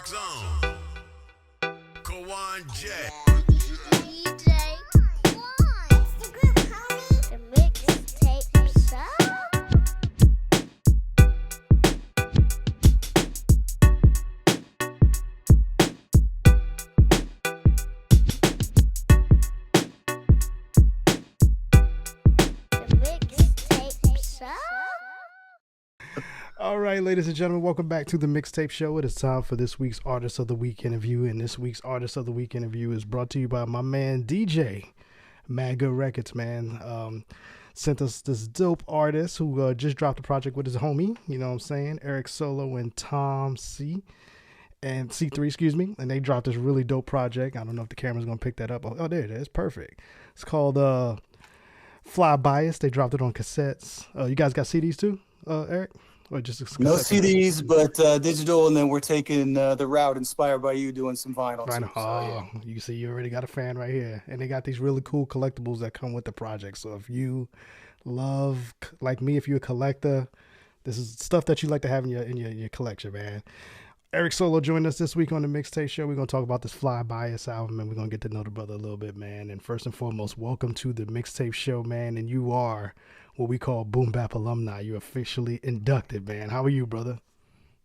Rock Zone. Kawan J. DJ One. It's the group, homie. The mixtape show. The mixtape show. All right, ladies and gentlemen, welcome back to the Mixtape Show. It is time for this week's Artist of the Week interview, and this week's Artist of the Week interview is brought to you by my man DJ, Mad Good Records, man. Sent us this dope artist who just dropped a project with his homie, you know what I'm saying, Erik Solo and TomC3, excuse me, and they dropped this really dope project. I don't know if the camera's gonna pick that up. Oh, there it is, perfect. It's called Fly Bias. They dropped it on cassettes. You guys got CDs too, Erik? Or just no CDs, but digital, and then we're taking the route inspired by you doing some vinyl. Vinyl. Too, so, yeah. You see, you already got a fan right here. And they got these really cool collectibles that come with the project. So if you love, like me, if you're a collector, this is stuff that you like to have in your collection, man. Erik Solo joined us this week on the Mixtape Show. We're going to talk about this Fly Bias album, and we're going to get to know the brother a little bit, man. And first and foremost, welcome to the Mixtape Show, man. And you are what we call Boom Bap alumni. You're officially inducted, man. How are you, brother?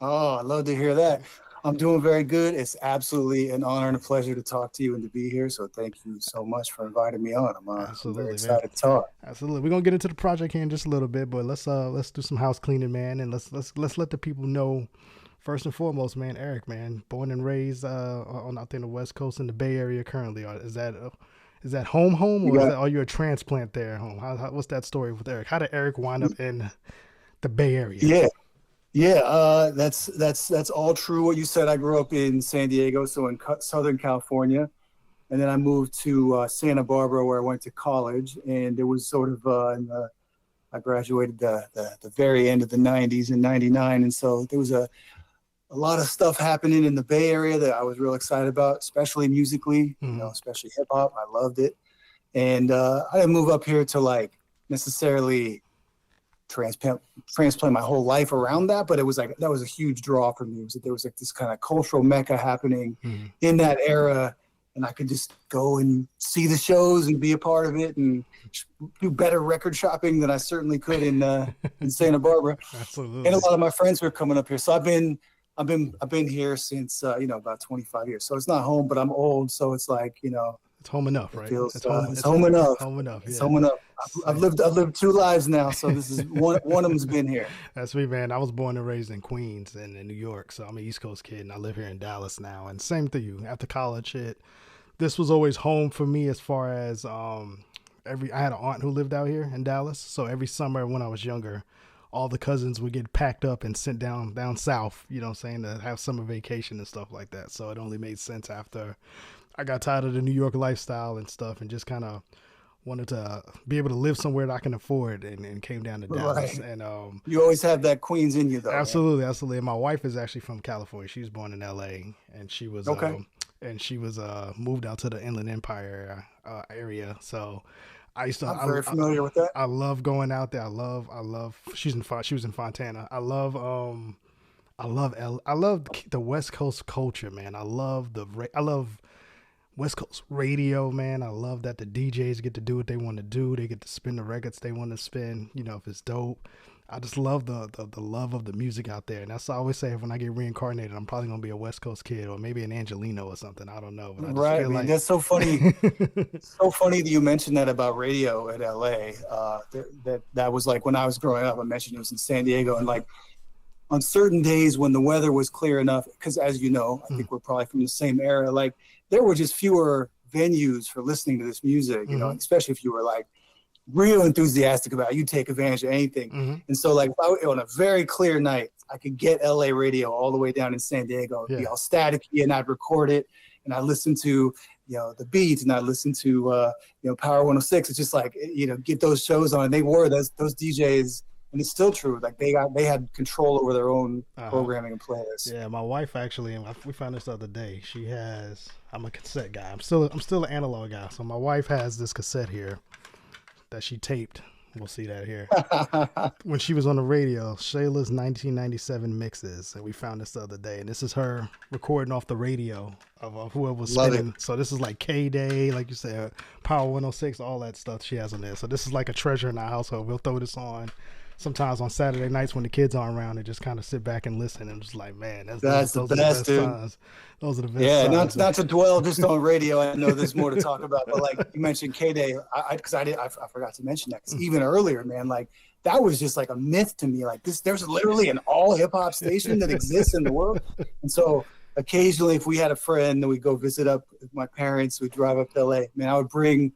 Oh, I love to hear that. I'm doing very good. It's absolutely an honor and a pleasure to talk to you and to be here. So thank you so much for inviting me on. I'm very excited to talk. Absolutely. We're gonna get into the project here in just a little bit, but let's do some house cleaning, man, and let's let the people know. First and foremost, man, Erik, man, born and raised on out there in the West Coast in the Bay Area currently. Is that home, or are you a transplant there at home? What's that story with Erik? How did Erik wind up in the Bay Area? Yeah. That's all true. What you said. I grew up in San Diego, so in Southern California, and then I moved to Santa Barbara, where I went to college. And it was sort of I graduated the very end of the '90s in '99, and so there was a lot of stuff happening in the Bay Area that I was real excited about, especially musically, especially hip hop. I loved it. And I didn't move up here to like necessarily transplant my whole life around that, but it was like, that was a huge draw for me. There was like this kind of cultural mecca happening in that era. And I could just go and see the shows and be a part of it and do better record shopping than I certainly could in Santa Barbara. Absolutely. And a lot of my friends were coming up here. So I've been here since about 25 years. So it's not home, but I'm old. So it's like, it's home enough, right? It's home enough. Home enough. Yeah. It's home enough. I've lived two lives now. So this is one of them's been here. That's me, man. I was born and raised in Queens and in New York. So I'm an East Coast kid and I live here in Dallas now. And same to you. After college, this was always home for me as far as I had an aunt who lived out here in Dallas. So every summer when I was younger, all the cousins would get packed up and sent down south, you know what I'm saying, to have summer vacation and stuff like that. So it only made sense after I got tired of the New York lifestyle and stuff and just kind of wanted to be able to live somewhere that I can afford and came down to Dallas. Right. And you always have that Queens in you, though. Absolutely, man. Absolutely. And my wife is actually from California. She was born in LA and she was moved out to the Inland Empire area. So I'm very familiar with that. I love going out there. I love. She was in Fontana. I love the West Coast culture, man. I love West Coast radio, man. I love that the DJs get to do what they want to do. They get to spin the records they want to spin. If it's dope. I just love the love of the music out there. And that's what I always say, when I get reincarnated, I'm probably going to be a West Coast kid or maybe an Angelino or something. I don't know. But I just right. feel like... That's so funny. So funny that you mentioned that about radio at LA. That was like when I was growing up, I mentioned it was in San Diego. And like on certain days when the weather was clear enough, because as you know, I think we're probably from the same era, like there were just fewer venues for listening to this music, especially if you were like real enthusiastic about it. You take advantage of anything. And so like on a very clear night, I could get LA radio all the way down in San Diego, be all staticky, and I'd record it and I listen to the beats and I listen to Power 106. It's just like get those shows on. And they were those DJs, and it's still true, like they had control over their own programming and playlists. Yeah, my wife actually, and we found this the other day, I'm a cassette guy. I'm still an analog guy. So my wife has this cassette here that she taped We'll see that here. When she was on the radio, Shayla's 1997 mixes, and we found this the other day, and this is her recording off the radio of whoever was Love spinning. it. So this is like K-Day, like you said, Power 106, all that stuff she has on there. So this is like a treasure in our household. We'll throw this on sometimes on Saturday nights when the kids aren't around and just kind of sit back and listen, and just like, man, those the are the best, best dude. songs. Those are the best Yeah, songs. not to dwell just on radio. I know there's more to talk about, but like you mentioned K-Day, I forgot to mention that. 'Cause even earlier, man, like that was just like a myth to me. Like there's literally an all hip hop station that exists in the world. And so occasionally, if we had a friend and we go visit up with my parents, we drive up to LA, man, I would bring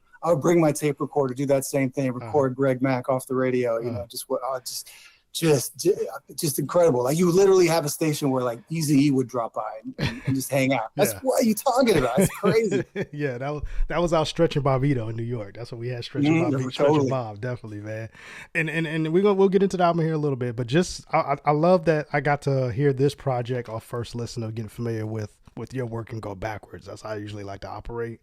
my tape recorder, do that same thing, record Greg Mack off the radio, you know, just incredible. Like you literally have a station where like Eazy-E would drop by and just hang out. That's what are you talking about? It's crazy. Yeah, that was our Stretching Bobito in New York. That's what we had, Stretching Bob, Stretching Bob, definitely, man. And we'll get into the album here in a little bit, but just I love that I got to hear this project off first listen of getting familiar with your work and go backwards. That's how I usually like to operate.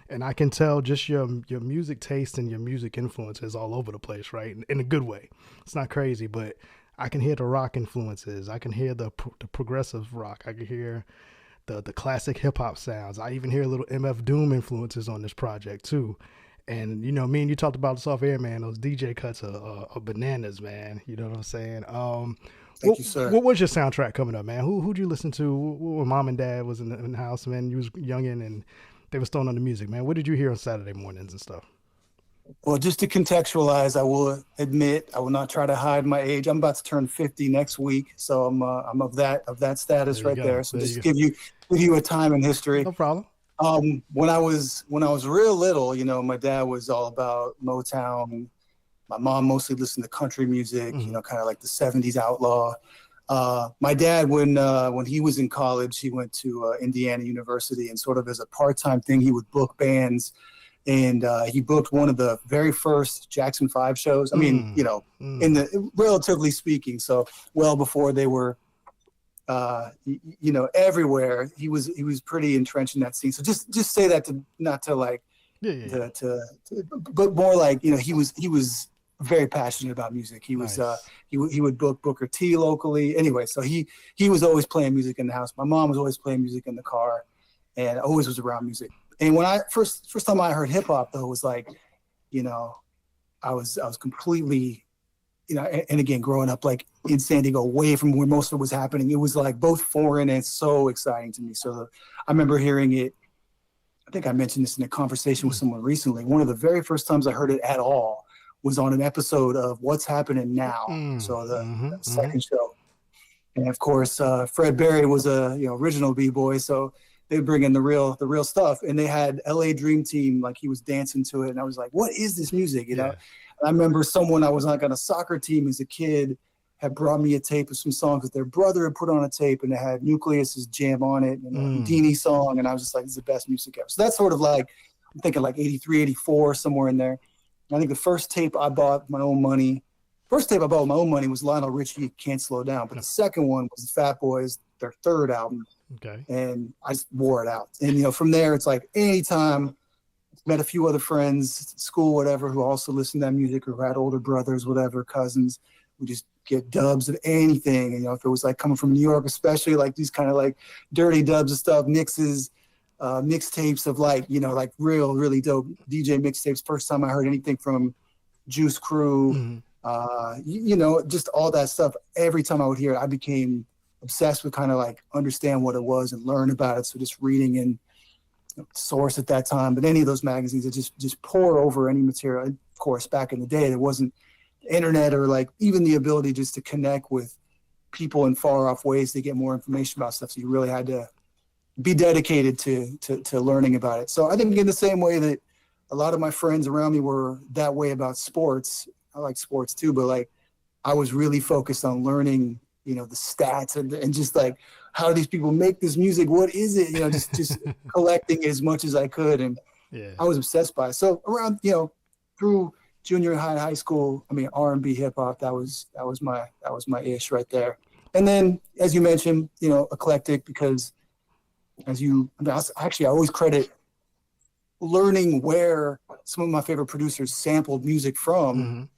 And I can tell just your music taste and your music influences all over the place, right? In a good way. It's not crazy, but I can hear the rock influences. I can hear the progressive rock. I can hear the classic hip hop sounds. I even hear a little MF Doom influences on this project too. And you know, me and you talked about this off air, man. Those DJ cuts are bananas, man. You know what I'm saying? Thank you, sir. What was your soundtrack coming up, man? Who'd you listen to when mom and dad was in the house, man? You was youngin' and they was throwing on the music, man. What did you hear on Saturday mornings and stuff? Well, just to contextualize, I will admit I will not try to hide my age. I'm about to turn 50 next week, so I'm of that status right there. So just give you a time in history. No problem. When I was real little, you know, my dad was all about Motown. My mom mostly listened to country music, you know, kind of like the 70s outlaw. My dad, when he was in college, he went to Indiana University, and sort of as a part-time thing, he would book bands. And he booked one of the very first Jackson 5 shows. I mean, you know, in the relatively speaking, so well before they were, you know, everywhere. He was pretty entrenched in that scene. So just say that to not to like, but more like, you know, he was very passionate about music. He was he would book Booker T locally. Anyway, so he was always playing music in the house. My mom was always playing music in the car, and always was around music. And when I first time I heard hip hop, though, was like, you know, I was completely, you know, and again, growing up like in San Diego, away from where most of it was happening, it was like both foreign and so exciting to me. So I remember hearing it. I think I mentioned this in a conversation with someone recently. One of the very first times I heard it at all was on an episode of What's Happening Now. So the second show, and of course, Fred Berry was a original b-boy, so they bring in the real stuff, and they had LA Dream Team, like he was dancing to it, and I was like, what is this music, you know? And I remember I was like on a soccer team as a kid, had brought me a tape of some songs that their brother had put on a tape, and it had Nucleus's Jam on it, and a Houdini song, and I was just like, this is the best music ever. So that's sort of like, I'm thinking like 83, 84, somewhere in there. I think the first tape I bought with my own money was Lionel Richie, Can't Slow Down, but the second one was the Fat Boys, their third album. Okay. And I just wore it out. And, you know, from there, it's like anytime, met a few other friends, school, whatever, who also listened to that music or had older brothers, whatever, cousins, we just get dubs of anything. And, you know, if it was like coming from New York, especially like these kind of like dirty dubs of stuff, mixes, mixtapes of like, you know, like really dope DJ mixtapes. First time I heard anything from Juice Crew, you know, just all that stuff. Every time I would hear it, I became obsessed with kind of like understand what it was and learn about it. So just reading in Source at that time, but any of those magazines that just pour over any material. And of course, back in the day, there wasn't internet or like even the ability just to connect with people in far off ways to get more information about stuff. So you really had to be dedicated to learning about it. So I think in the same way that a lot of my friends around me were that way about sports, I like sports too, but like I was really focused on learning, you know, the stats and just like, how do these people make this music? What is it? You know, just collecting as much as I could. And I was obsessed by it. So around, you know, through junior high school, I mean, R&B, hip hop, that was my ish right there. And then, as you mentioned, you know, eclectic, because I always credit learning where some of my favorite producers sampled music from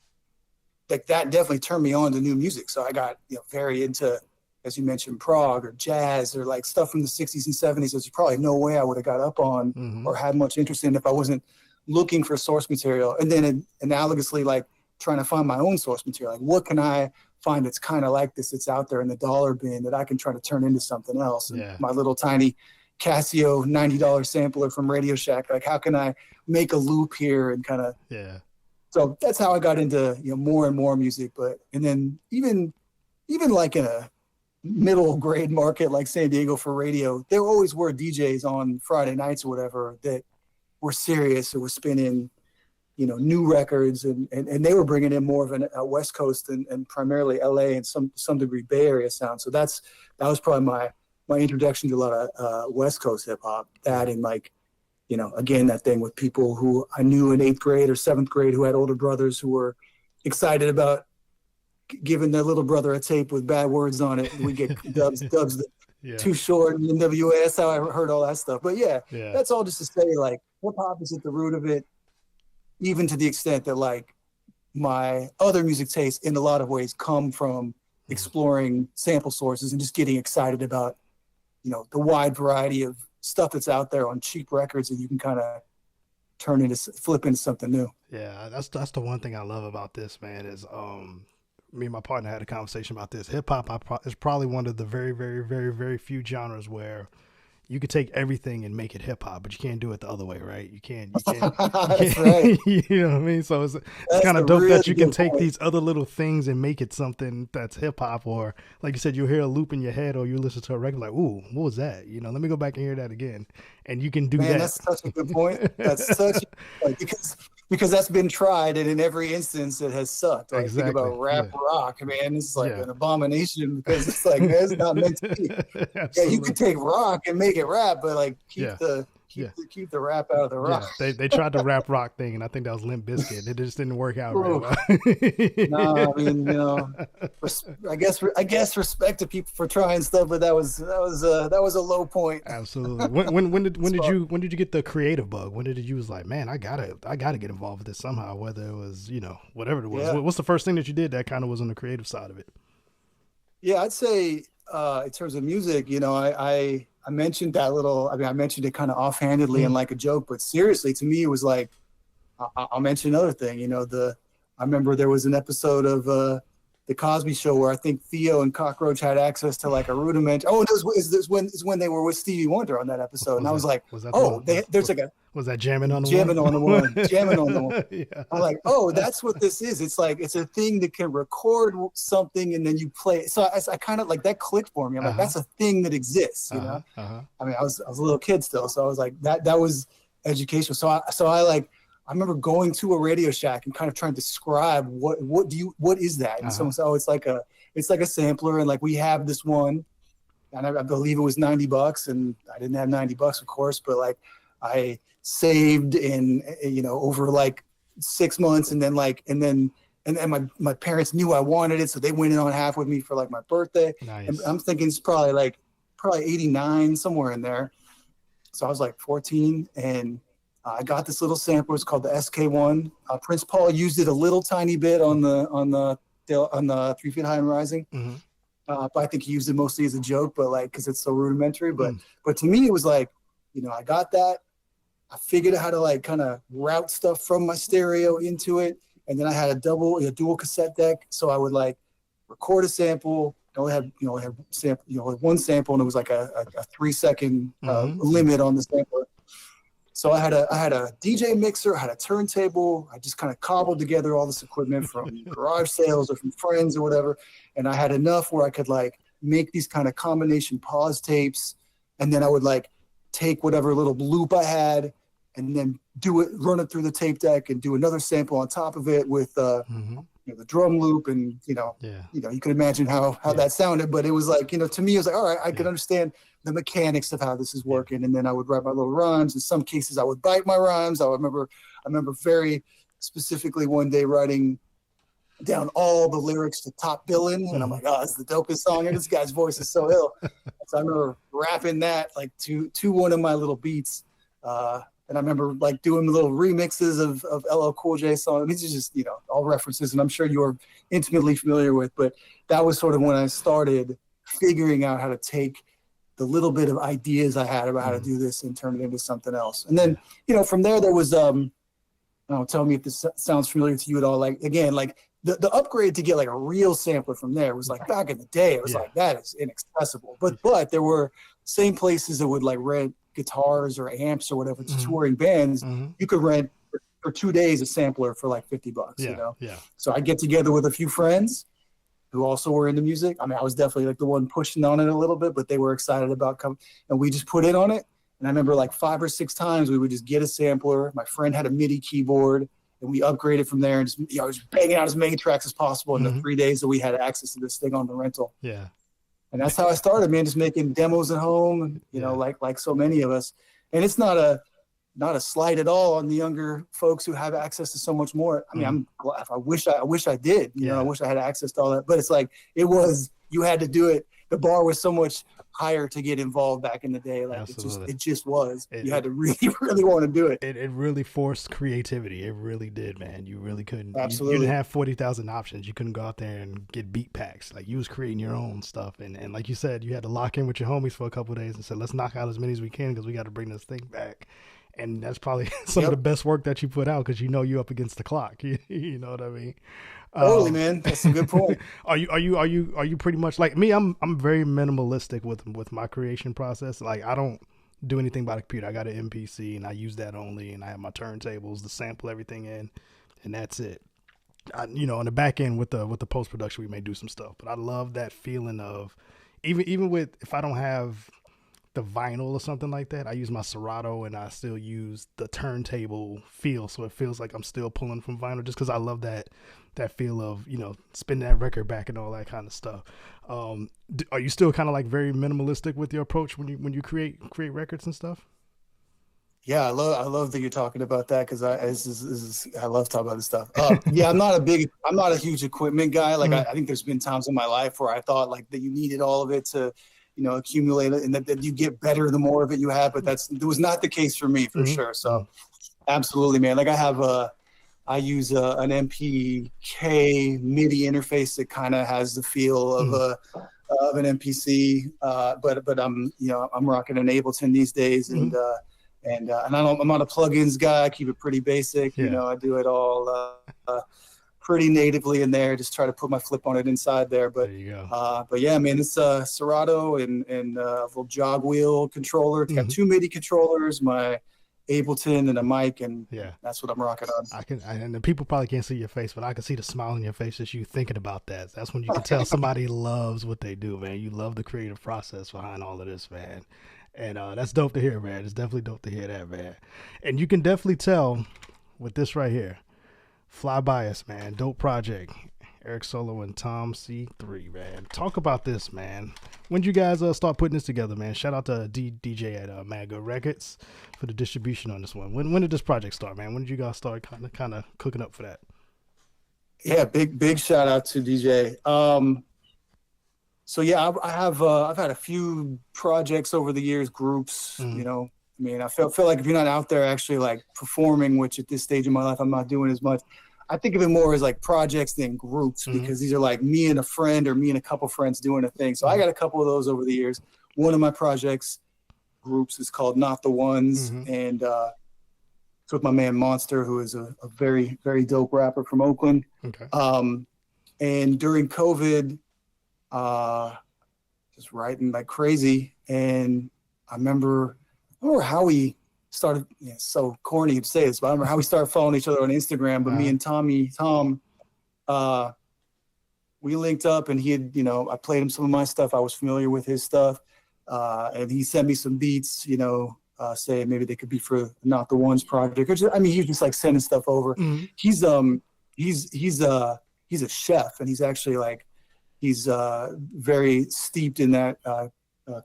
like that definitely turned me on to new music. So I got, very into, as you mentioned, prog or jazz or like stuff from the 60s and 70s. There's probably no way I would have got up on or had much interest in if I wasn't looking for source material. And then analogously, like trying to find my own source material. Like, what can I find that's kind of like this, that's out there in the dollar bin that I can try to turn into something else? And my little tiny Casio $90 sampler from Radio Shack, like how can I make a loop here and kind of so that's how I got into more and more music. And then even like in a middle grade market like San Diego for radio, there always were DJs on Friday nights or whatever that were serious and were spinning new records, and they were bringing in more of a West Coast and primarily LA and some degree Bay Area sound. So that was probably my introduction to a lot of West Coast hip hop. That and like, again, that thing with people who I knew in 8th grade or 7th grade who had older brothers who were excited about giving their little brother a tape with bad words on it. We get dubs Too Short and NWA. That's how I heard all that stuff. But that's all just to say, like, hip hop is at the root of it, even to the extent that like my other music tastes in a lot of ways come from exploring sample sources and just getting excited about, the wide variety of stuff that's out there on cheap records that you can kind of flip into something new. Yeah, that's the one thing I love about this, man, is me and my partner had a conversation about this. Hip hop is probably one of the very, very, very, very few genres where you could take everything and make it hip hop, but you can't do it the other way, right? You can't. That's right. You know what I mean? So it's kind of dope that you can take these other little things and make it something that's hip hop, or like you said, you'll hear a loop in your head, or you listen to a record like, ooh, what was that? Let me go back and hear that again, and you can do that. That's such a good point. That's such because that's been tried, and in every instance it has sucked. Like, think about rap rock, man. It's like an abomination because it's like it's not meant to be. Yeah, you could take rock and make it rap, but like keep the rap out of the rock. Yeah. They tried the rap rock thing, and I think that was Limp Bizkit. It just didn't work out right. No, I mean, I guess respect to people for trying stuff, but that was a low point. Absolutely. When did you get the creative bug? When did you was like, man, I gotta get involved with this somehow? Whether it was whatever it was. Yeah. What's the first thing that you did that kind of was on the creative side of it? Yeah, I'd say in terms of music, I mentioned that little. I mean, I mentioned it kind of offhandedly and like a joke, but seriously, to me, it was like, I'll mention another thing. I remember there was an episode of the Cosby Show where I think Theo and Cockroach had access to like a rudiment. Oh, this when they were with Stevie Wonder on that episode, and I was like, there's like a. Was that jamming on the one? Jamming on the one. Yeah. I'm like, oh, that's what this is. It's like, it's a thing that can record something and then you play it. So I kind of like that clicked for me. I'm like, that's a thing that exists, I mean, I was a little kid still. So I was like, that was educational. So I remember going to a Radio Shack and kind of trying to describe what is that? And someone said, oh, it's like a sampler. And like, we have this one, and I believe it was $90, and I didn't have $90, of course, but like I saved in, over like 6 months. And then my parents knew I wanted it. So they went in on half with me for like my birthday. Nice. And I'm thinking it's probably 89, somewhere in there. So I was like 14, and I got this little sampler. It's called the SK1. Prince Paul used it a little tiny bit on the 3 Feet High and Rising. Mm-hmm. But I think he used it mostly as a joke, but like, cause it's so rudimentary, but to me, it was like, I got that. I figured out how to like kind of route stuff from my stereo into it. And then I had a dual cassette deck. So I would like record a sample. I only had one sample, and it was like a 3-second limit on the sampler. So I had a DJ mixer, I had a turntable. I just kind of cobbled together all this equipment from garage sales or from friends or whatever. And I had enough where I could like make these kind of combination pause tapes. And then I would like take whatever little loop I had and then run it through the tape deck and do another sample on top of it with the drum loop. And, you can imagine how that sounded, but it was like, to me, it was like, all right, I could understand the mechanics of how this is working. And then I would write my little rhymes. In some cases I would bite my rhymes. I remember very specifically one day writing down all the lyrics to Top Billin', and I'm like, oh, this is the dopest song, and this guy's voice is so ill. So I remember rapping that like to one of my little beats, And I remember like doing little remixes of LL Cool J songs. These are just, all references, and I'm sure you're intimately familiar with, but that was sort of when I started figuring out how to take the little bit of ideas I had about how to do this and turn it into something else. And then, from there was, tell me if this sounds familiar to you at all. Like, again, like the upgrade to get like a real sampler from there was like back in the day, it was like, that is inaccessible. But there were same places that would like rent guitars or amps or whatever to touring bands. You could rent for 2 days a sampler for like $50, So I get together with a few friends who also were into music. I mean, I was definitely like the one pushing on it a little bit, but they were excited about coming, and we just put in on it. And I remember like 5 or 6 times we would just get a sampler. My friend had a MIDI keyboard, and we upgraded from there and just, just banging out as many tracks as possible in the 3 days that we had access to this thing on the rental. Yeah. And that's how I started, man, just making demos at home, like so many of us. And it's not a slight at all on the younger folks who have access to so much more. I mean, I'm glad. I wish I did, I wish I had access to all that, but it's like, you had to do it. The bar was so much higher to get involved back in the day. Like it just was. You had to really, really want to do it. It really forced creativity. It really did, man. You really couldn't. Absolutely. You didn't have 40,000 options. You couldn't go out there and get beat packs. Like, you was creating your own stuff. And like you said, you had to lock in with your homies for a couple of days and said, let's knock out as many as we can because we got to bring this thing back. And that's probably some of the best work that you put out because you're up against the clock. You know what I mean? Totally, man. That's a good point. Are you pretty much like me? I'm very minimalistic with my creation process. Like, I don't do anything by the computer. I got an MPC and I use that only, and I have my turntables to sample everything in, and that's it. On the back end with the post production, we may do some stuff, but I love that feeling of even with, if I don't have the vinyl or something like that, I use my Serato and I still use the turntable feel, so it feels like I'm still pulling from vinyl, just because I love that feel of spinning that record back and all that kind of stuff. Are you still kind of like very minimalistic with your approach when you create records and stuff? Yeah, I love that you're talking about that, because I love talking about this stuff. I'm not a huge equipment guy. Like I think there's been times in my life where I thought like that you needed all of it to accumulate it, and that you get better the more of it you have, but that was not the case for me, for sure. So absolutely, man. Like I use an MPK MIDI interface that kind of has the feel of an MPC, but I'm rocking an Ableton these days, and I'm not a plugins guy. I keep it pretty basic. I do it all pretty natively in there. Just try to put my flip on it inside there. But there you go. But yeah, man, it's Serato and a little jog wheel controller. It's got 2 MIDI controllers, my Ableton, and a mic, and that's what I'm rocking on. And the people probably can't see your face, but I can see the smile on your face as you thinking about that. That's when you can tell somebody loves what they do, man. You love the creative process behind all of this, man. And that's dope to hear, man. It's definitely dope to hear that, man. And you can definitely tell with this right here. Fly Bias, man. Dope project. Erik Solo and TomC3, man. Talk about this, man. When did you guys start putting this together, man? Shout out to DJ at Maga Records for the distribution on this one. When did this project start, man? When did you guys start kind of cooking up for that? Yeah, big shout out to DJ. So yeah, I've had a few projects over the years, groups, I mean, I feel like if you're not out there actually like performing, which at this stage of my life I'm not doing as much, I think of it more as like projects than groups, because these are like me and a friend or me and a couple friends doing a thing. So I got a couple of those over the years. One of my projects groups is called Not the Ones, and it's with my man Mawnstr, who is a very, very dope rapper from Oakland. Okay. And during COVID, just writing like crazy, and I remember how we started, so corny to say this, but I remember how we started following each other on Instagram. But me and Tom, we linked up, and he had, I played him some of my stuff. I was familiar with his stuff. And he sent me some beats, saying maybe they could be for Not the Ones project. He was just like sending stuff over. He's a chef, and he's actually like, he's very steeped in that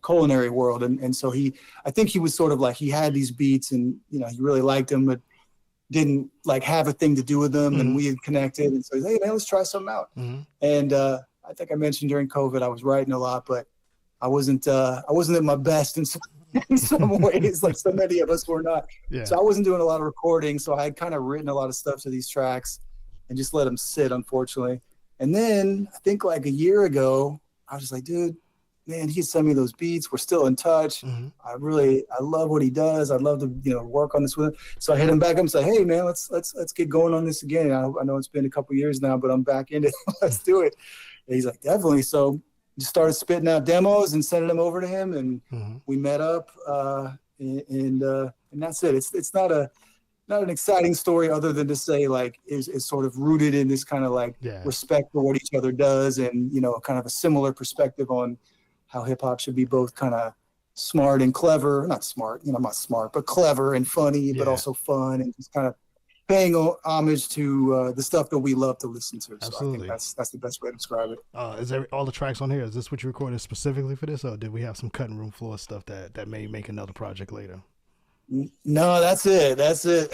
culinary world, and so I think he was sort of like, he had these beats, and he really liked them, but didn't like have a thing to do with them. And we had connected, and so he's like, hey man, let's try something out. And I think I mentioned during COVID I was writing a lot, but I wasn't at my best, and so in some ways, like so many of us were not. Yeah. So I wasn't doing a lot of recording. So I had kind of written a lot of stuff to these tracks and just let them sit, unfortunately. And then I think like a year ago, I was just like, dude, man, he sent me those beats. We're still in touch. Mm-hmm. I love what he does. I'd love to, work on this with him. So I hit him back up and said, hey man, let's get going on this again. I know it's been a couple years now, but I'm back in it. Let's do it. And he's like, definitely. So just started spitting out demos and sending them over to him, and we met up. And that's it. It's not an exciting story other than to say like is sort of rooted in this kind of like respect for what each other does, and kind of a similar perspective on how hip hop should be both kind of smart and clever. Not smart, I'm not smart, but clever and funny, but also fun, and just kind of paying homage to the stuff that we love to listen to. So Absolutely. I think that's the best way to describe it. Is there all the tracks on here? Is this what you recorded specifically for this, or did we have some cutting room floor stuff that may make another project later? No, that's it.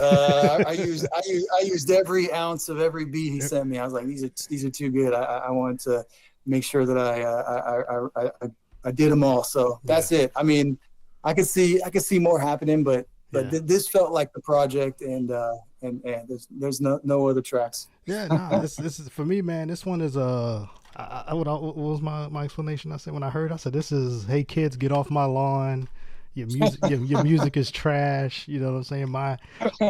I used every ounce of every beat he sent me. I was like, these are too good. I wanted to make sure that I did them all. So that's it. I mean, I could see more happening, but this felt like the project, and there's no other tracks. Yeah, no, this is for me, man. This one is what was my explanation? I said when I heard, I said this is, hey kids, get off my lawn. Your music, your music is trash. You know what I'm saying?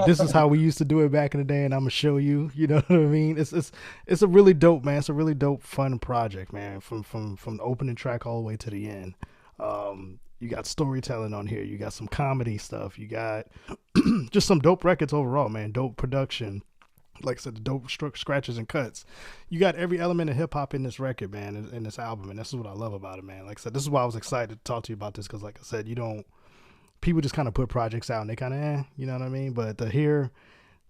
This is how we used to do it back in the day, and I'm gonna show you. You know what I mean? It's a really dope, man. It's a really dope, fun project, man. From the opening track all the way to the end. You got storytelling on here. You got some comedy stuff. You got just some dope records overall, man. Dope production. Like I said, the dope scratches and cuts. You got every element of hip hop in this record, man, in this album, and this is what I love about it, man. Like I said, this is why I was excited to talk to you about this, because, like I said, people just kind of put projects out and they kind of, you know what I mean? But to hear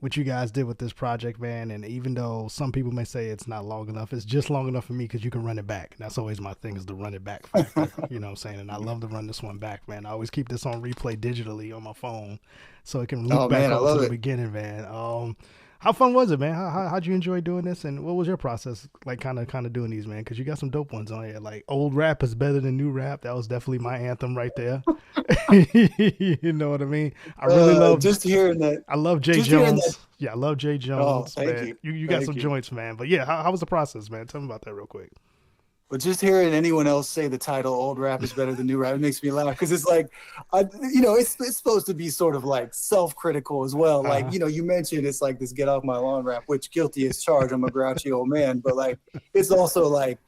what you guys did with this project, man, and even though some people may say it's not long enough, it's just long enough for me because you can run it back. And that's always my thing, is the run it back factor. You know what I'm saying? And I love to run this one back, man. I always keep this on replay digitally on my phone so it can loop back up to the beginning, man. How fun was it, man? How'd you enjoy doing this, and what was your process like, kind of doing these, man? Because you got some dope ones on here. Like, old rap is better than new rap. That was definitely my anthem right there. You know what I mean? I really love just hearing that. I love Jay Jones. Yeah, I love Jay Jones. Oh, man. You got some joints, man. But yeah, how was the process, man? Tell me about that real quick. But just hearing anyone else say the title "Old Rap is Better Than New Rap" it makes me laugh, because it's like, it's supposed to be sort of like self-critical as well. Like, you mentioned it's like this "get off my lawn" rap, which guilty as charged. I'm a grouchy old man, but like, it's also like,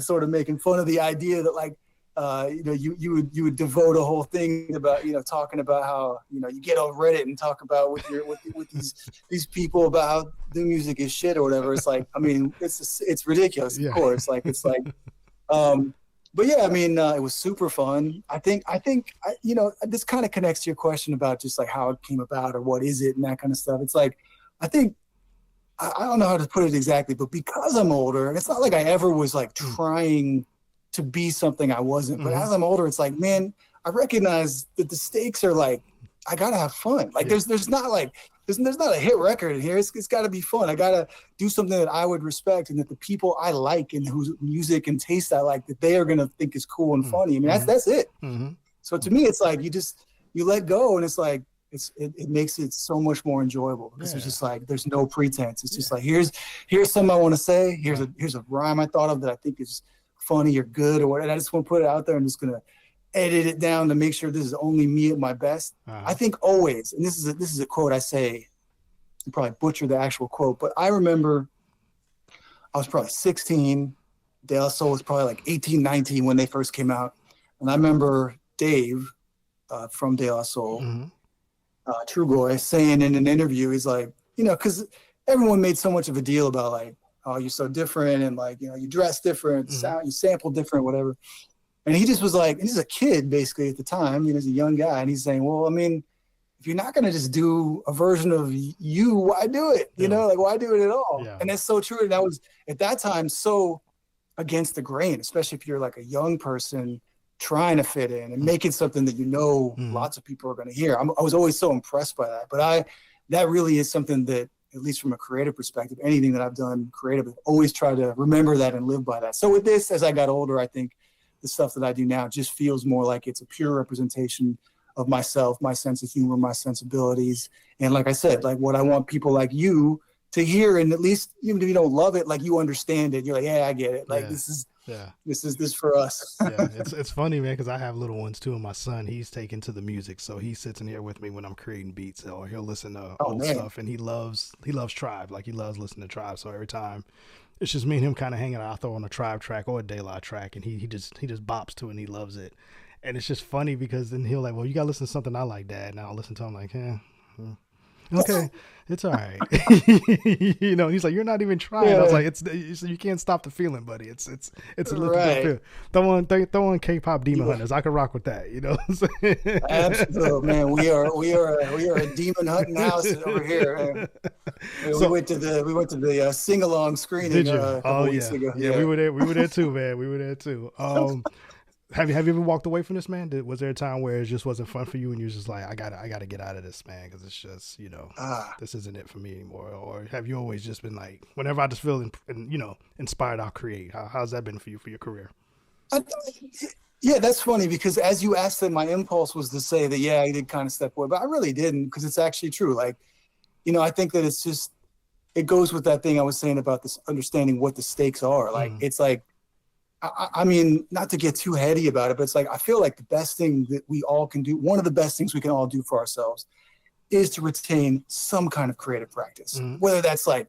sort of making fun of the idea that like, you would devote a whole thing about, talking about how, you get on Reddit and talk about with these people about how the music is shit or whatever. It's like, I mean, it's ridiculous, of course. Like, it's like, but yeah, I mean, it was super fun. I think, this kind of connects to your question about just like how it came about or what is it and that kind of stuff. It's like, I think, I don't know how to put it exactly, but because I'm older, and it's not like I ever was like trying to be something I wasn't, but as I'm older, it's like, man, I recognize that the stakes are like, I gotta have fun. Like, there's not a hit record in here. It's got to be fun. I gotta do something that I would respect, and that the people I like and whose music and taste I like, that they are gonna think is cool and funny. I mean, that's it. So to me, it's like you let go, and it's like it makes it so much more enjoyable, because it's just like there's no pretense. It's just like here's something I want to say. Here's a rhyme I thought of that I think is funny or good or whatever. I just want to put it out there. I'm just gonna edit it down to make sure this is only me at my best. I think always, and this is a quote I say, I probably butcher the actual quote, but I remember I was probably 16. De La Soul was probably like 18, 19 when they first came out, and I remember Dave from De La Soul, True Boy, saying in an interview, he's like, because everyone made so much of a deal about like, oh, you're so different, and like, you dress different, sound, you sample different, whatever. And he just was like, he's a kid basically at the time, he's a young guy, and he's saying, well, I mean, if you're not gonna just do a version of you, why do it? Like, why do it at all? And that's so true. And that was at that time so against the grain, especially if you're like a young person trying to fit in and making something that lots of people are gonna hear. I was always so impressed by that. But that really is something that, at least from a creative perspective, anything that I've done creative, I've always tried to remember that and live by that. So with this, as I got older, I think the stuff that I do now just feels more like it's a pure representation of myself, my sense of humor, my sensibilities. And like I said, like what I want people like you to hear, and at least even if you don't love it, like you understand it. You're like, yeah, I get it. Like this is for us. It's funny, man, because I have little ones too, and my son, he's taken to the music, so he sits in here with me when I'm creating beats, or he'll listen to old stuff, and he loves Tribe, like he loves listening to Tribe. So every time it's just me and him kind of hanging out, I throw on a Tribe track or a De La track, and he just bops to it and he loves it. And it's just funny because then he'll like, well, you gotta listen to something I like, Dad. And I'll listen to him like, okay, it's all right. You know, he's like, you're not even trying. I was like, you can't stop the feeling, buddy. It's a little bit feel. Throw on K-pop Demon Hunters. I can rock with that. You know what I'm saying? Absolutely, man. We are a demon hunting house over here. We went to the sing along screening. Did you? A couple weeks ago. Yeah, we were there. We were there too, man. We were there too. Have you ever walked away from this, man? Was there a time where it just wasn't fun for you and you was just like, I gotta get out of this, man, because it's just, you know, this isn't it for me anymore? Or have you always just been like, whenever I just feel inspired, I'll create? How's that been for you for your career? Yeah, that's funny because as you asked that, my impulse was to say that, yeah, I did kind of step away, but I really didn't, because it's actually true. Like, you know, I think that it goes with that thing I was saying about this understanding what the stakes are. Like, it's like, I mean, not to get too heady about it, but it's like, I feel like the best thing that we all can do, one of the best things we can all do for ourselves is to retain some kind of creative practice, whether that's like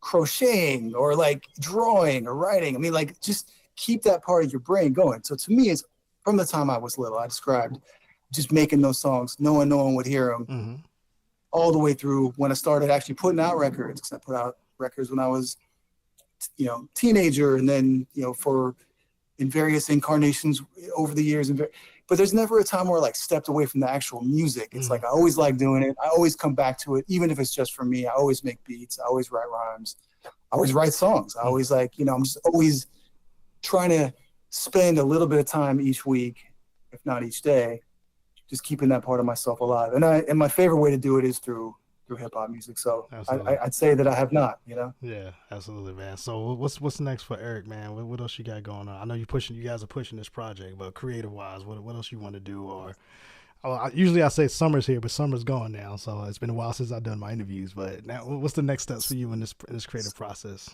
crocheting or like drawing or writing. I mean, like just keep that part of your brain going. So to me, it's from the time I was little, I described just making those songs, knowing no one would hear them all the way through when I started actually putting out records, because I put out records when I was, you know, teenager, and then, you know, in various incarnations over the years. But there's never a time where I like stepped away from the actual music. It's like, I always like doing it. I always come back to it, even if it's just for me. I always make beats. I always write rhymes. I always write songs. I always like, you know, I'm just always trying to spend a little bit of time each week, if not each day, just keeping that part of myself alive. And my favorite way to do it is through hip hop music. So I'd say that I have not, you know? Yeah, absolutely, man. So what's next for Erik, man? What else you got going on? I know you guys are pushing this project, but creative wise, what else you want to do? Or usually I say summer's here, but summer's gone now. So it's been a while since I've done my interviews, but now what's the next steps for you in this creative process?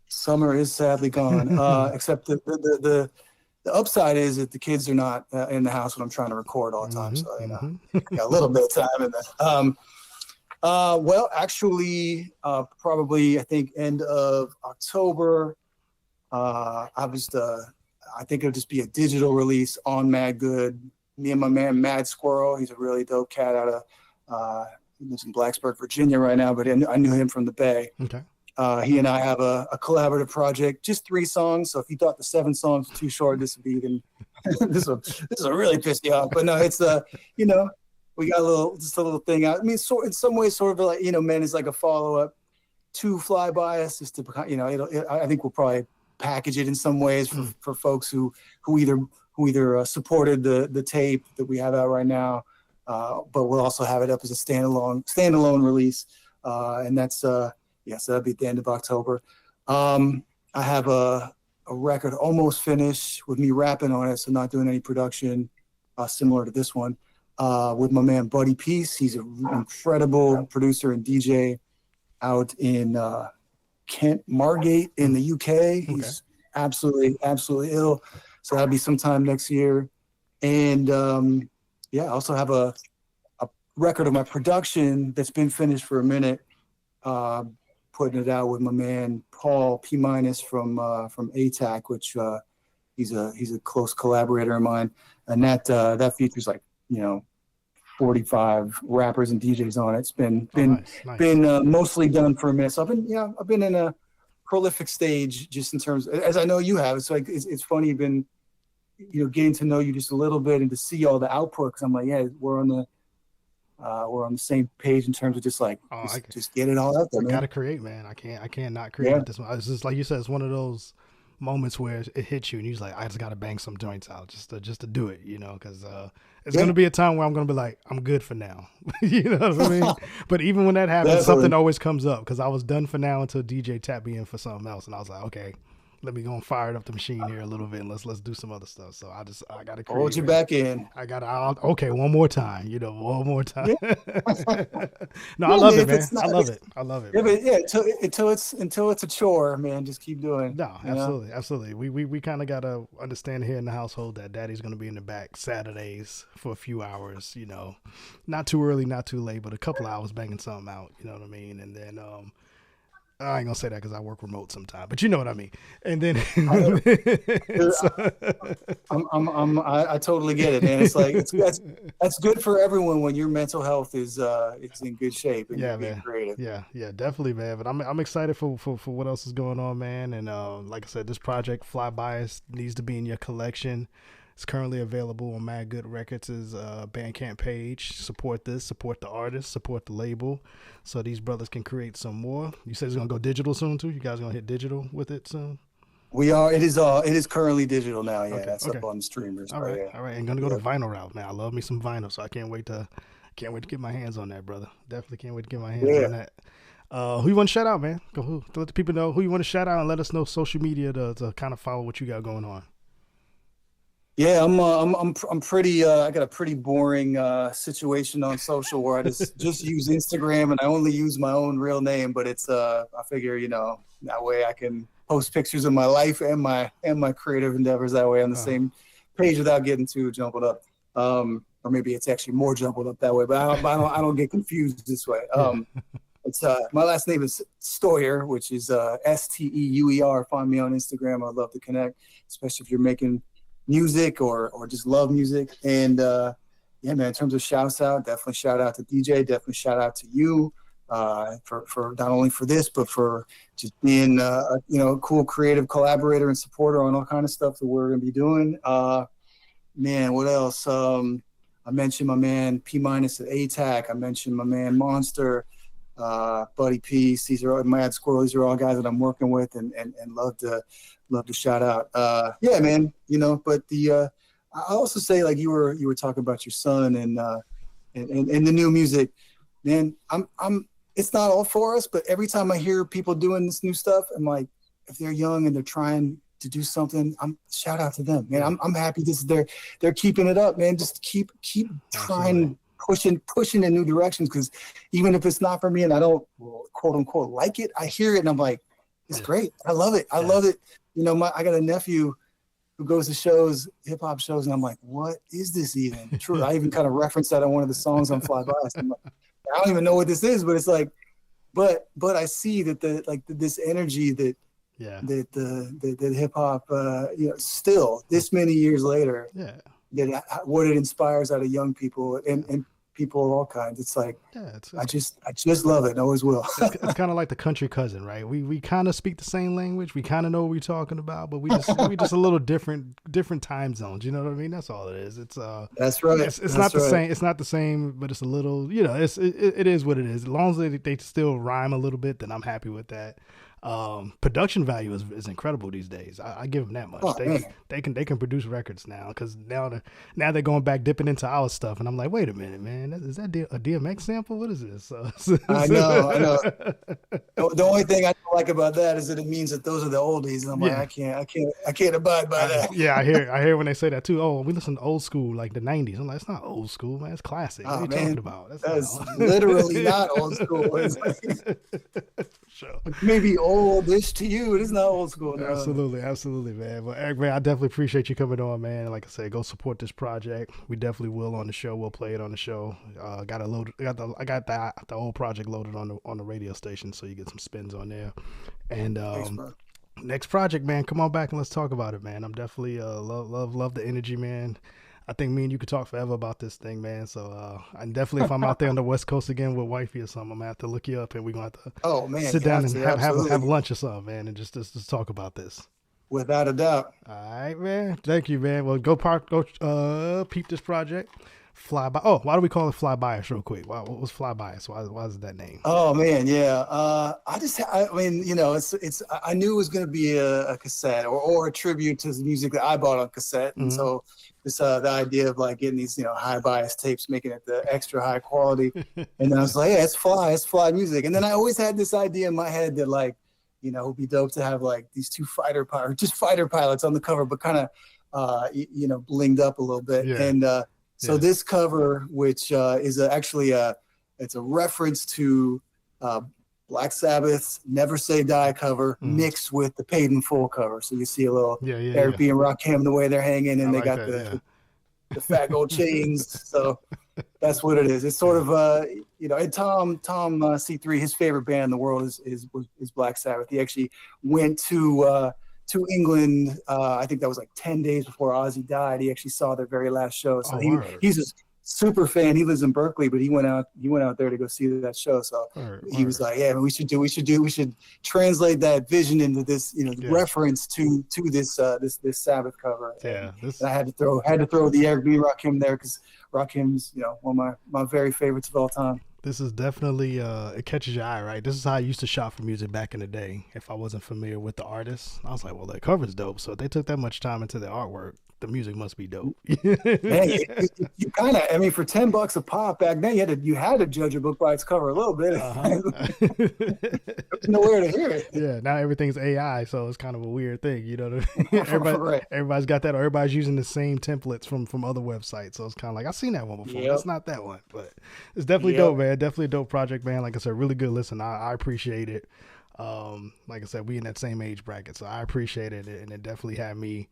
Summer is sadly gone, except the upside is that the kids are not in the house when I'm trying to record all the time. So, you know, got a little bit of time in there. Well, actually, probably I think end of October. I think it'll just be a digital release on Mad Good. Me and my man Mad Squirrel. He's a really dope cat out of he lives in Blacksburg, Virginia right now, but I knew him from the Bay. Okay. He and I have a collaborative project, just 3 songs. So if you thought the 7 songs were too short, this will really piss you off. But no, it's you know. We got a little thing out. I mean, so in some ways, sort of like, you know, Men is like a follow-up to Fly By Us, just to, you know, I think we'll probably package it in some ways for folks who either supported the tape that we have out right now, but we'll also have it up as a standalone release, and that's so that'll be at the end of October. I have a record almost finished with me rapping on it, so not doing any production, similar to this one. With my man Buddy Peace. He's an incredible producer and DJ out in Kent Margate in the UK. He's absolutely ill. So that'll be sometime next year. And I also have a record of my production that's been finished for a minute, putting it out with my man Paul P- from ATAC, which he's a close collaborator of mine. And that features like, you know, 45 rappers and DJs on it. It's been mostly done for a minute. So I've been in a prolific stage, just in terms, as I know you have. It's like it's funny, you've been, you know, getting to know you just a little bit and to see all the output. Because I'm like, yeah, we're on the same page in terms of just like just get it all out there. I gotta create, man. I can't not create this one. It's just like you said, it's one of those moments where it hits you and you're like, I just gotta bang some joints out just to do it, you know, because it's gonna be a time where I'm gonna be like, I'm good for now. You know what I mean? But even when that happens, something always comes up, because I was done for now until DJ tapped me in for something else, and I was like, okay, let me go and fire up the machine here a little bit and let's do some other stuff. So I gotta Hold create, you man. back in. Okay, one more time, one more time. Yeah. No, I Yeah, love man, it, if man. it's not, I love it. I love it, yeah, man. but yeah, until it's a chore, man. Just keep doing. No, You know? absolutely, absolutely. We kind of gotta understand here in the household that Daddy's gonna be in the back Saturdays for a few hours. Not too early, not too late, but a couple hours banging something out. You know what I mean? And then I ain't gonna say that because I work remote sometimes, but you know what I mean. And then I totally get it, man. It's like that's good for everyone when your mental health is in good shape and yeah, you're being man. creative. Yeah, definitely, man. But I'm excited for what else is going on, man. And like I said, this project Fly Bias needs to be in your collection. It's currently available on Mad Good Records' Bandcamp page. Support this, support the artist, support the label, so these brothers can create some more. You said it's gonna go digital soon too. You guys gonna hit digital with it soon? We are. It is currently digital now. Yeah, Okay, that's okay. up on the streamers. All right, Yeah. all right. And gonna go the vinyl route, man. I love me some vinyl, so I can't wait to get my hands on that, brother. Definitely can't wait to get my hands on that. Who you want to shout out, man? Go let the people know who you want to shout out and let us know social media to kind of follow what you got going on. Yeah, I'm pretty. I got a pretty boring situation on social where I just use Instagram and I only use my own real name. But it's I figure that way I can post pictures of my life and my creative endeavors that way on the same page without getting too jumbled up. Or maybe it's actually more jumbled up that way. But I don't get confused this way. It's my last name is Steuer, which is Steuer. Find me on Instagram. I'd love to connect, especially if you're making music or just love music. And yeah, man, in terms of shouts out, definitely shout out to DJ, definitely shout out to you for not only for this, but for just being a cool creative collaborator and supporter on all kind of stuff that we're gonna be doing. Man, what else? I mentioned my man P- at ATAC. I mentioned my man Mawnstr, Buddy Peace. These are all Mad Squirrel. These are all guys that I'm working with and love to shout out. Yeah, man. But I also say, like you were talking about your son and the new music, man. It's not all for us, but every time I hear people doing this new stuff, I'm like, if they're young and they're trying to do something, shout out to them, man. I'm happy they're keeping it up, man. Just keep trying, pushing in new directions, because even if it's not for me and I don't quote unquote like it, I hear it and I'm like, it's great. I love it. I love it. I got a nephew who goes to shows, hip hop shows, and I'm like, what is this even? True. I even kind of referenced that on one of the songs on Fly Bias. I'm like, I don't even know what this is, but it's like, but I see that this energy that the hip hop, still this many years later, that what it inspires out of young people and people of all kinds. It's like, I just love it and always will. It's kind of like the country cousin, right? We kind of speak the same language. We kind of know what we're talking about, but we just a little different time zones. You know what I mean? That's all it is. It's that's right. It's not the same. It's not the same, but it's a little. It is what it is. As long as they still rhyme a little bit, then I'm happy with that. Production value is incredible these days. I give them that much. They can produce records now, because now they're going back dipping into our stuff, and I'm like, wait a minute, man, is that a DMX sample? What is this? I know. The only thing I don't like about that is that it means that those are the oldies, and I'm like, I can't abide by that. Yeah, I hear when they say that too. Oh, we listen to old school, like the '90s. I'm like, it's not old school, man. It's classic. What are you talking about? That's literally not old school. It's like, sure. Maybe oldish to you. It is not old school. No. Absolutely, man. Well, Eric, man, I definitely appreciate you coming on, man. Like I said, go support this project. We definitely will on the show. We'll play it on the show. I got the whole project loaded on the radio station, so you get some spins on there. And Thanks, next project, man, come on back and let's talk about it, man. I'm definitely love the energy, man. I think me and you could talk forever about this thing, man. So and definitely if I'm out there on the West Coast again with wifey or something, I'm gonna have to look you up and we're gonna have to sit down and have lunch or something, man, and just talk about this. Without a doubt. All right, man. Thank you, man. Well, go peep this project. Fly by. Oh, why do we call it Fly Bias real quick? What was Fly Bias? Why is it that name? Oh man, yeah. I mean, it's. I knew it was going to be a cassette or a tribute to the music that I bought on cassette, and so this the idea of like getting these high bias tapes, making it the extra high quality, and then I was like, yeah, it's fly music. And then I always had this idea in my head that like you know, it would be dope to have like these two fighter pilots on the cover, but kind of, you know, blinged up a little bit. Yeah. And so this cover, which is actually it's a reference to Black Sabbath's Never Say Die cover mixed with the Paid in Full cover. So you see a little Eric B. and Rakim, the way they're hanging, and they got the fat gold chains. So that's what it is. It's sort of, you know, and TomC3, his favorite band in the world is Black Sabbath. He actually went to England. I think that was like 10 days before Ozzy died. He actually saw their very last show. So he's a super fan. He lives in Berkeley, but he went out there to go see that show. So he was like, yeah, we should translate that vision into this, you know, reference to this Sabbath cover. Yeah. And I had to throw the Eric B. Rakim there because Rakim's, you know, one of my very favorites of all time. This is definitely it catches your eye, right? This is how I used to shop for music back in the day. If I wasn't familiar with the artist, I was like, well, that cover's dope. So if they took that much time into the artwork, the music must be dope. Hey, you kind of, I mean, for $10 a pop back then, you had to judge a book by its cover a little bit. There's nowhere to hear it. Yeah, now everything's AI, so it's kind of a weird thing, you know. Everybody's got that, or everybody's using the same templates from other websites, so it's kind of like I've seen that one before. It's not that one, but it's definitely dope, man. Definitely a dope project, man. Like I said, really good listen. I appreciate it. Like I said, we in that same age bracket, so I appreciate it, and it definitely had me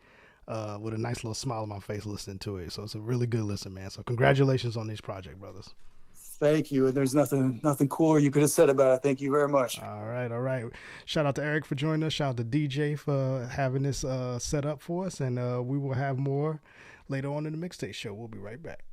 with a nice little smile on my face listening to it. So it's a really good listen, man. So congratulations on this project, brothers. Thank you. And there's nothing cooler you could have said about it. Thank you very much. All right. Shout out to Eric for joining us. Shout out to DJ for having this set up for us. And we will have more later on in the mixtape show. We'll be right back.